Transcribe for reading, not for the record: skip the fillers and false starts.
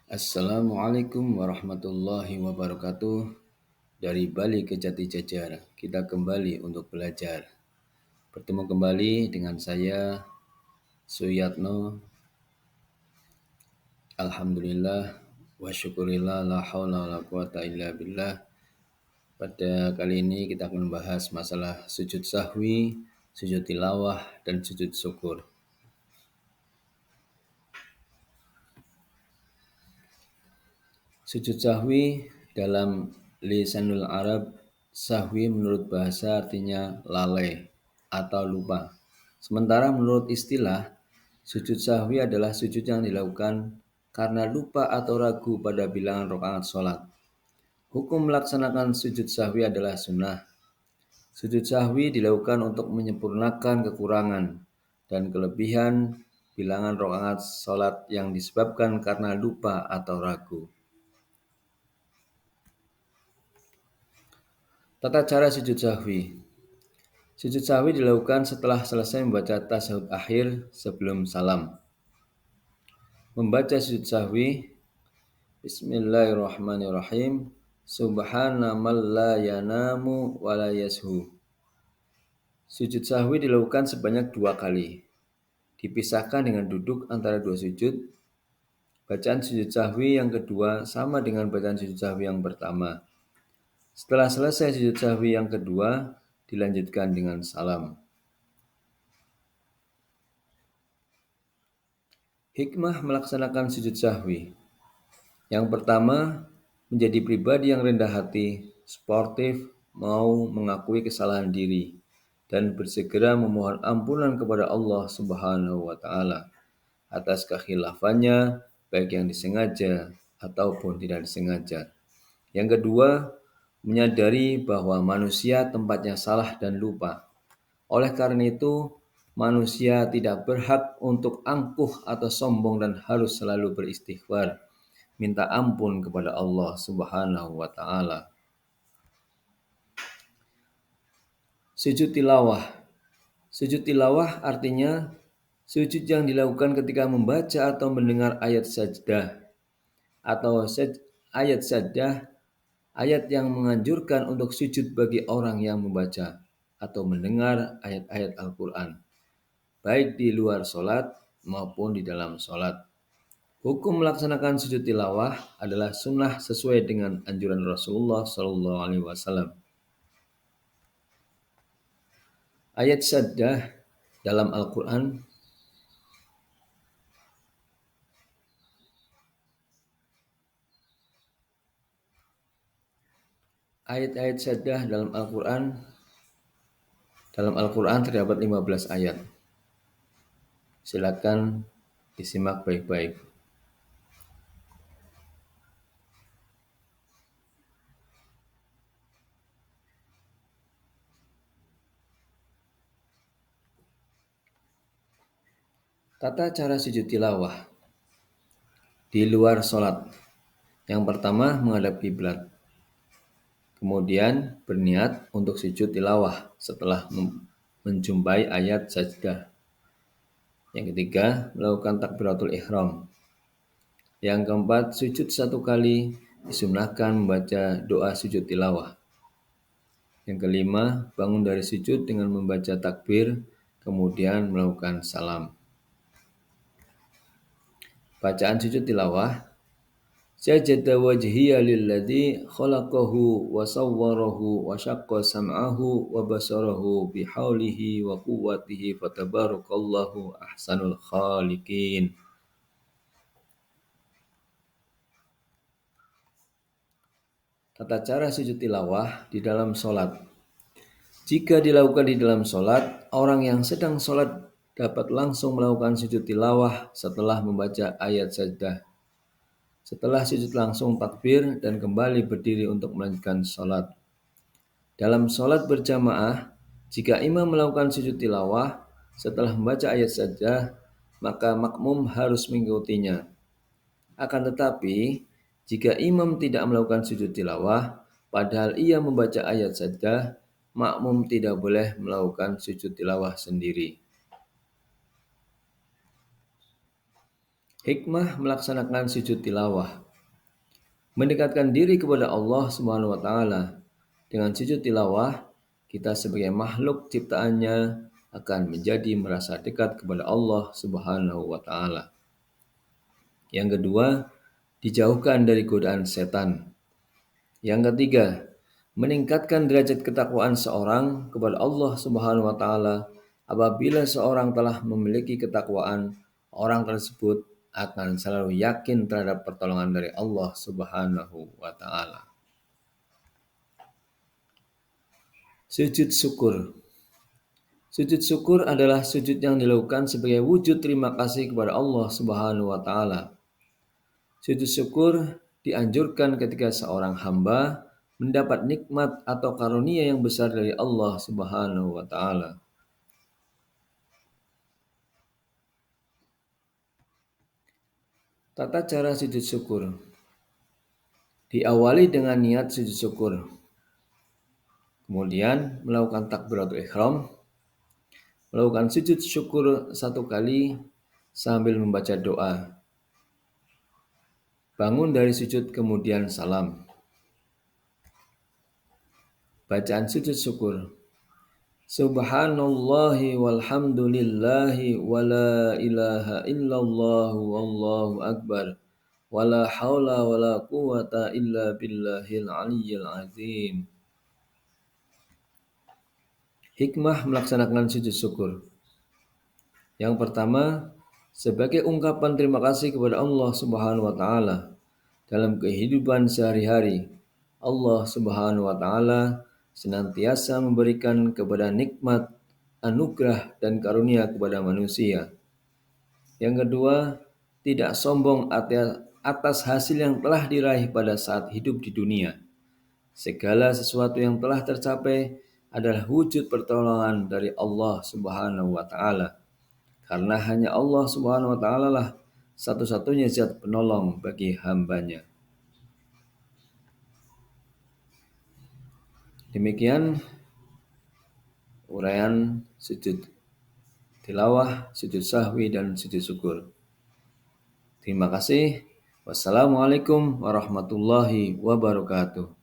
Assalamualaikum warahmatullahi wabarakatuh. Dari Bali ke Jati Jajar, kita kembali untuk belajar. Bertemu kembali dengan saya, Suyatno. Alhamdulillah wa syukurillah la haula wa la quwata illa billah. Pada kali ini kita akan membahas masalah sujud sahwi, sujud tilawah, dan sujud syukur. Sujud sahwi dalam lisanul Arab, sahwi menurut bahasa artinya lalai atau lupa. Sementara menurut istilah, sujud sahwi adalah sujud yang dilakukan karena lupa atau ragu pada bilangan rakaat sholat. Hukum melaksanakan sujud sahwi adalah sunnah. Sujud sahwi dilakukan untuk menyempurnakan kekurangan dan kelebihan bilangan rakaat sholat yang disebabkan karena lupa atau ragu. Tata cara sujud sahwi. Sujud sahwi dilakukan setelah selesai membaca tasyahud akhir sebelum salam. Membaca sujud sahwi, Bismillahirrahmanirrahim. Subhana man la yanamu wa la yashu. Sujud sahwi dilakukan sebanyak 2 kali. Dipisahkan dengan duduk antara 2 sujud. Bacaan sujud sahwi yang kedua sama dengan bacaan sujud sahwi yang pertama. Setelah selesai sujud sahwi yang kedua, dilanjutkan dengan salam. Hikmah melaksanakan sujud sahwi. Yang pertama, menjadi pribadi yang rendah hati, sportif, mau mengakui kesalahan diri, dan bersegera memohon ampunan kepada Allah Subhanahu wa Ta'ala atas kekhilafannya, baik yang disengaja ataupun tidak disengaja. Yang kedua, menyadari bahwa manusia tempatnya salah dan lupa. Oleh karena itu, manusia tidak berhak untuk angkuh atau sombong dan harus selalu beristighfar, minta ampun kepada Allah Subhanahu wa Ta'ala. Sujud tilawah. Sujud tilawah artinya sujud yang dilakukan ketika membaca atau mendengar ayat sajdah atau ayat sajdah, ayat yang menganjurkan untuk sujud bagi orang yang membaca atau mendengar ayat-ayat Al-Quran, baik di luar sholat maupun di dalam sholat. Hukum melaksanakan sujud tilawah adalah sunnah sesuai dengan anjuran Rasulullah SAW. Ayat sajdah dalam Al-Quran ayat-ayat sajdah dalam Al-Quran terdapat 15 ayat. Silakan disimak baik-baik. Tata cara sujud tilawah di luar sholat. Yang pertama, menghadap kiblat. Kemudian berniat untuk sujud tilawah setelah menjumpai ayat sajdah. Yang ketiga, melakukan takbiratul ihram. Yang keempat, sujud 1 kali, disunnahkan membaca doa sujud tilawah. Yang kelima, bangun dari sujud dengan membaca takbir, kemudian melakukan salam. Bacaan sujud tilawah. Sajada wajhiya lilladzi khalaqahu wa sawwarahu wa syaqqa sam'ahu wa basarahu bihaulihi wa quwwatihi fatabarakallahu ahsanul khaliqin. Tata cara sujud tilawah di dalam sholat. Jika dilakukan di dalam sholat, orang yang sedang sholat dapat langsung melakukan sujud tilawah setelah membaca ayat sajdah. Setelah sujud langsung takbir dan kembali berdiri untuk melanjutkan sholat. Dalam sholat berjamaah, jika imam melakukan sujud tilawah setelah membaca ayat sajdah, maka makmum harus mengikutinya. Akan tetapi, jika imam tidak melakukan sujud tilawah, padahal ia membaca ayat sajdah, makmum tidak boleh melakukan sujud tilawah sendiri. Hikmah melaksanakan sujud tilawah. Mendekatkan diri kepada Allah Subhanahu wa taala. Dengan sujud tilawah, kita sebagai makhluk ciptaannya akan menjadi merasa dekat kepada Allah Subhanahu wa taala. Yang kedua, dijauhkan dari godaan setan. Yang ketiga, meningkatkan derajat ketakwaan seorang kepada Allah Subhanahu wa taala. Apabila seorang telah memiliki ketakwaan, orang tersebut akan selalu yakin terhadap pertolongan dari Allah Subhanahu wa taala. Sujud syukur. Sujud syukur adalah sujud yang dilakukan sebagai wujud terima kasih kepada Allah Subhanahu wa taala. Sujud syukur dianjurkan ketika seorang hamba mendapat nikmat atau karunia yang besar dari Allah Subhanahu wa taala. Tata cara sujud syukur. Diawali dengan niat sujud syukur. Kemudian melakukan takbiratul ihram, melakukan sujud syukur 1 kali sambil membaca doa. Bangun dari sujud kemudian salam. Bacaan sujud syukur. Subhanallahi walhamdulillahi wa la ilaha illallah wallahu akbar wa la haula wa la quwata illa billahil aliyyil azim. Hikmah melaksanakan sujud syukur. Yang pertama, sebagai ungkapan terima kasih kepada Allah Subhanahu wa taala dalam kehidupan sehari-hari. Allah Subhanahu wa taala senantiasa memberikan kepada nikmat, anugerah dan karunia kepada manusia. Yang kedua, tidak sombong atas hasil yang telah diraih pada saat hidup di dunia. Segala sesuatu yang telah tercapai adalah wujud pertolongan dari Allah Subhanahu wa taala. Karena hanya Allah Subhanahu wa taala lah satu-satunya zat penolong bagi hambanya. Demikian uraian sujud tilawah, sujud sahwi dan sujud syukur. Terima kasih. Wassalamualaikum warahmatullahi wabarakatuh.